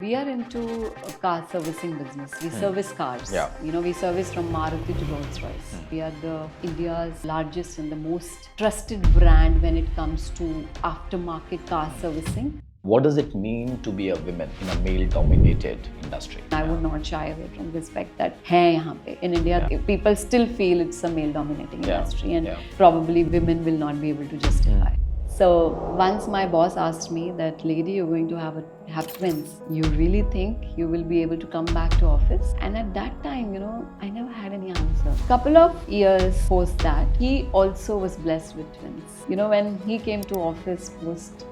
We are into a car servicing business. We service cars. Yeah. We service from Maruti to Rolls-Royce. We are the India's largest and the most trusted brand when it comes to aftermarket car servicing. What does it mean to be a woman in a male-dominated industry? I would not shy away from this fact that hai yahan pe. In India, people still feel it's a male-dominating industry, and probably women will not be able to justify. So once my boss asked me that, lady, you're going to have twins. You really think you will be able to come back to office? And at that time, I never had any answer. Couple of years post that, he also was blessed with twins. When he came to office post,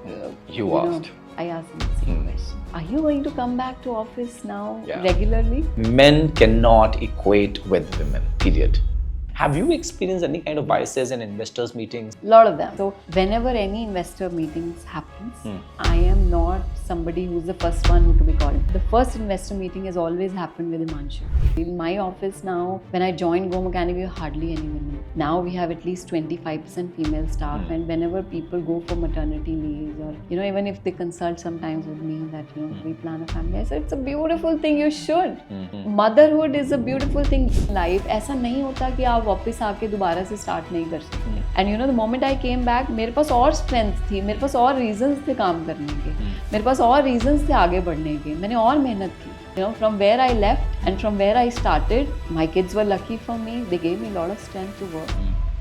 I asked him the same question. Are you going to come back to office now regularly? Men cannot equate with women, period. Have you experienced any kind of biases in investors' meetings? A lot of them. So whenever any investor meetings happens, I am not somebody who's the first one to be called. The first investor meeting has always happened with Himanshu. In my office now, when I joined Go Mechanic, we were hardly any women. Now we have at least 25% female staff, and whenever people go for maternity leaves, or even if they consult sometimes with me that we plan a family, I said it's a beautiful thing. You should. Motherhood is a beautiful thing. Life ऐसा नहीं होता कि आप वापस आके दोबारा से start नहीं कर सकते. And the moment I came back, मेरे पास और स्ट्रेंथ थी, मेरे पास और रीजंस थे काम करने के, मेरे पास और रीजंस थे आगे बढ़ने के. मैंने और मेहनत की. From where I left and from where I started, my kids were lucky for me. They gave me a lot of strength to work.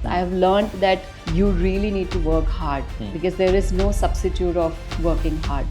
I have learned that you really need to work hard because there is no substitute of working hard.